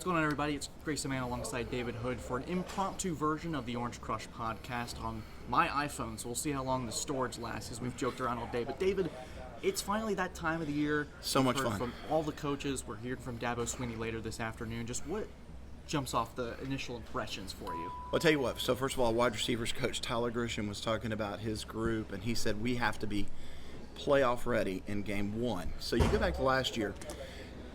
going on, everybody? It's Grayson Mann alongside David Hood for an impromptu version of the Orange Crush podcast on my iPhone, so we'll see how long the storage lasts, as we've joked around all day. But David, it's finally that time of the year. So much fun. From all the coaches, we're hearing from Dabo Swinney later this afternoon. Just what jumps off the initial impressions for you? Well, I'll tell you what. So first of all, wide receivers coach Tyler Grisham was talking about his group, and he said we have to be playoff ready in game one. So you go back to last year,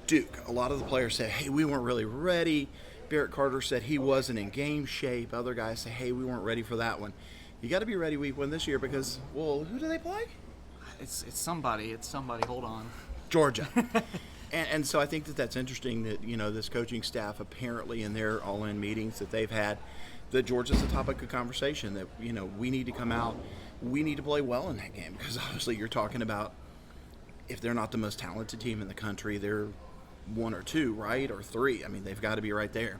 Duke, a lot of the players said, hey, we weren't really ready. Barrett Carter said he wasn't in game shape. Other guys say, hey, we weren't ready for that one. You got to be ready week one this year because, well, who do they play? It's somebody. It's somebody. Hold on. Georgia. and so I think that's interesting that, this coaching staff apparently in their all-in meetings that they've had, that Georgia's a topic of conversation, that, we need to come out, we need to play well in that game because obviously you're talking about if they're not the most talented team in the country, they're one or two, right? Or three. I mean, they've got to be right there.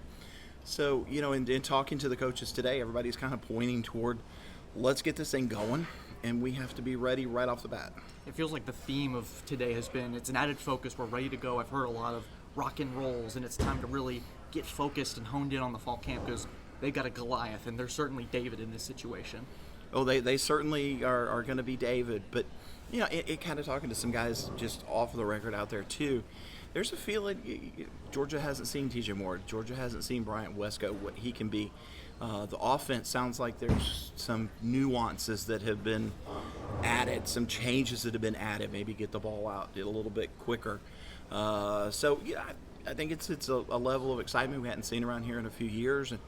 So, in talking to the coaches today, everybody's kind of pointing toward, let's get this thing going, and we have to be ready right off the bat. It feels like the theme of today has been, it's an added focus, we're ready to go. I've heard a lot of rock and rolls, and it's time to really get focused and honed in on the fall camp because they've got a Goliath, and they're certainly David in this situation. Oh, they certainly are going to be David, but, it kind of talking to some guys just off the record out there, too. There's a feeling Georgia hasn't seen TJ Moore. Georgia hasn't seen Bryant Wesco, what he can be. The offense sounds like there's some nuances that have been added, some changes that have been added, maybe get the ball out a little bit quicker. I think it's a level of excitement we hadn't seen around here in a few years. And,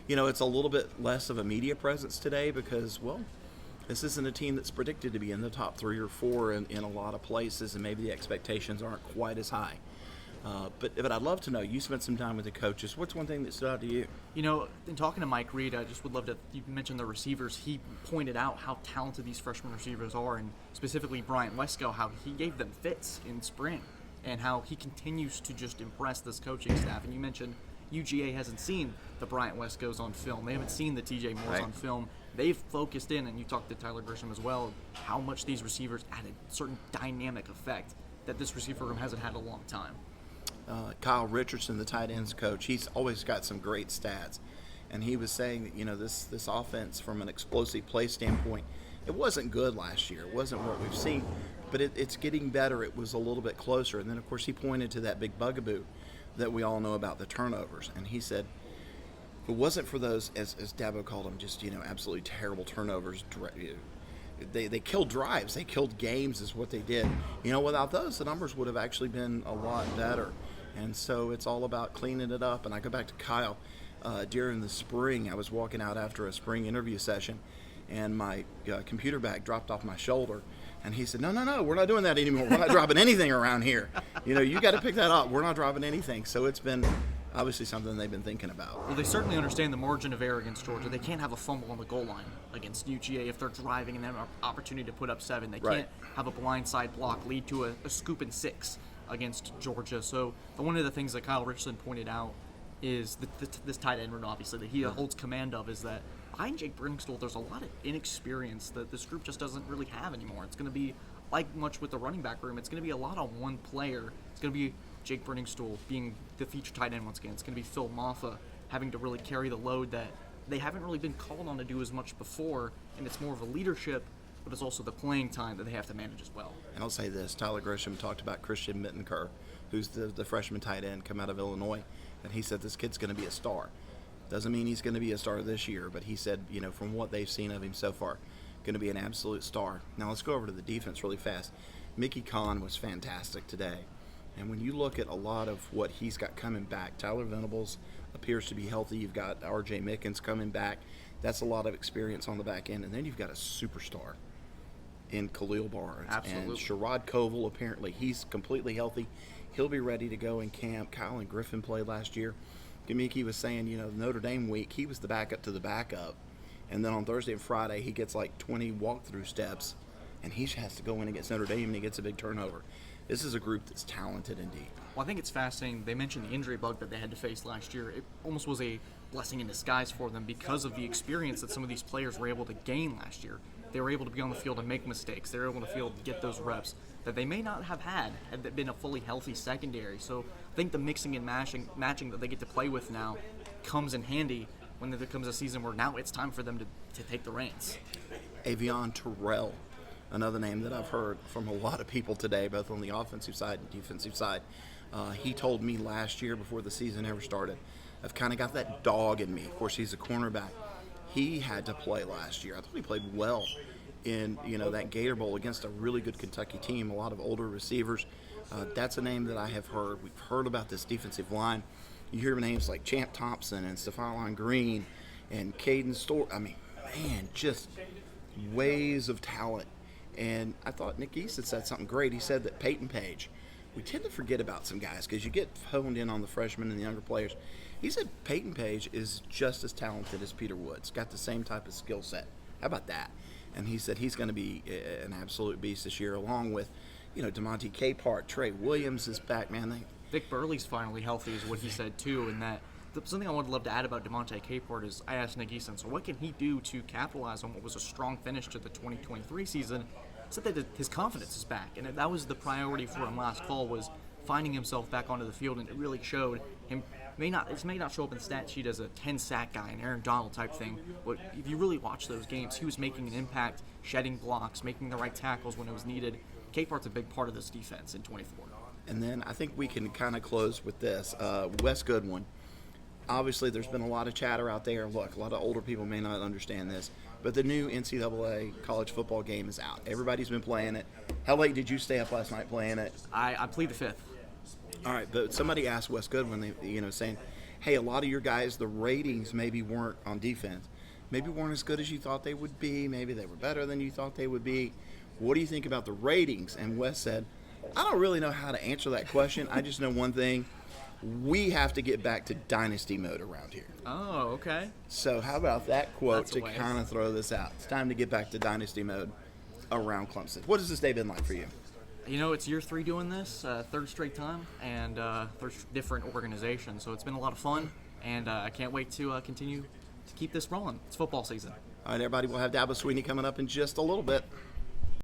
it's a little bit less of a media presence today because, well, this isn't a team that's predicted to be in the top 3 or 4 in a lot of places, and maybe the expectations aren't quite as high. But I'd love to know, you spent some time with the coaches. What's one thing that stood out to you? In talking to Mike Reed, I just would love to, you mentioned the receivers. He pointed out how talented these freshman receivers are, and specifically Bryant Wesco, how he gave them fits in spring, and how he continues to just impress this coaching staff. And you mentioned UGA hasn't seen the Bryant Wescos on film. They haven't seen the TJ Moores on film. They've focused in, and you talked to Tyler Grisham as well, how much these receivers added certain dynamic effect that this receiver room hasn't had in a long time. Kyle Richardson, the tight ends coach, he's always got some great stats. And he was saying that, this offense from an explosive play standpoint, it wasn't good last year. It wasn't what we've seen, but it's getting better. It was a little bit closer. And then, of course, he pointed to that big bugaboo that we all know about, the turnovers. And he said, if it wasn't for those, as Dabo called them, just, absolutely terrible turnovers, they killed drives. They killed games is what they did. Without those, the numbers would have actually been a lot better. And so it's all about cleaning it up. And I go back to Kyle. During the spring, I was walking out after a spring interview session, and my computer bag dropped off my shoulder. And he said, no, we're not doing that anymore. We're not dropping anything around here. You got to pick that up. We're not dropping anything. So it's been obviously something they've been thinking about. Well, they certainly understand the margin of error against Georgia. They can't have a fumble on the goal line against UGA if they're driving and have an opportunity to put up 7. They can't have a blindside block lead to a scoop and 6 against Georgia. So one of the things that Kyle Richardson pointed out is this tight end room, obviously, that he holds command of, is that behind Jake Briningstool, there's a lot of inexperience that this group just doesn't really have anymore. It's going to be like much with the running back room. It's going to be a lot on one player. It's going to be Jake Briningstool being the feature tight end once again. It's going to be Phil Maffa having to really carry the load that they haven't really been called on to do as much before, and it's more of a leadership, but it's also the playing time that they have to manage as well. And I'll say this, Tyler Grisham talked about Christian Mittenker, who's the freshman tight end come out of Illinois, and he said this kid's going to be a star. Doesn't mean he's going to be a star this year, but he said, from what they've seen of him so far, going to be an absolute star. Now let's go over to the defense really fast. Mickey Kahn was fantastic today. And when you look at a lot of what he's got coming back, Tyler Venables appears to be healthy. You've got R.J. Mickens coming back. That's a lot of experience on the back end. And then you've got a superstar in Khalil Barnes. Absolutely. And Sherrod Koval, apparently, he's completely healthy. He'll be ready to go in camp. Kylan Griffin played last year. Mickey was saying, Notre Dame week, he was the backup to the backup. And then on Thursday and Friday, he gets like 20 walkthrough steps, and he has to go in against Notre Dame, and he gets a big turnover. This is a group that's talented and deep. Well, I think it's fascinating. They mentioned the injury bug that they had to face last year. It almost was a blessing in disguise for them because of the experience that some of these players were able to gain last year. They were able to be on the field and make mistakes. They were able to get those reps that they may not have had it been a fully healthy secondary. So I think the mixing and matching that they get to play with now comes in handy when there comes a season where now it's time for them to take the reins. Avion Terrell, another name that I've heard from a lot of people today, both on the offensive side and defensive side. He told me last year before the season ever started, I've kind of got that dog in me. Of course, he's a cornerback. He had to play last year. I thought he played well in that Gator Bowl against a really good Kentucky team, a lot of older receivers. That's a name that I have heard. We've heard about this defensive line. You hear names like Champ Thompson and Stephon Green and Caden Storr. I mean, man, just waves of talent. And I thought Nick East had said something great. He said that Peyton Page, we tend to forget about some guys because you get honed in on the freshmen and the younger players. He said Peyton Page is just as talented as Peter Woods, got the same type of skill set. How about that? And he said he's going to be an absolute beast this year, along with, DeMonte Capehart, Trey Williams is back, man. Vic Burley's finally healthy is what he said, too, and that something I would love to add about DeMonte Capehart is I asked Nick Easton, so what can he do to capitalize on what was a strong finish to the 2023 season? He said that his confidence is back, and that was the priority for him last fall, was finding himself back onto the field, and it really showed him. It may not show up in the stat sheet as a 10-sack guy, an Aaron Donald type thing, but if you really watch those games, he was making an impact, shedding blocks, making the right tackles when it was needed. Capehart's a big part of this defense in 24. And then I think we can kind of close with this. Wes Goodwin. Obviously, there's been a lot of chatter out there. Look, a lot of older people may not understand this, but the new NCAA college football game is out. Everybody's been playing it. How late did you stay up last night playing it? I plead the fifth. All right, but somebody asked Wes Goodwin, saying, hey, a lot of your guys, the ratings maybe weren't on defense. Maybe weren't as good as you thought they would be. Maybe they were better than you thought they would be. What do you think about the ratings? And Wes said, I don't really know how to answer that question. I just know one thing. We have to get back to Dynasty mode around here. Oh, okay. So how about that quote to kind of throw this out? It's time to get back to Dynasty mode around Clemson. What has this day been like for you? It's year 3 doing this, third straight time, and third different organization. So it's been a lot of fun, and I can't wait to continue to keep this rolling. It's football season. All right, everybody, we'll have Dabo Sweeney coming up in just a little bit.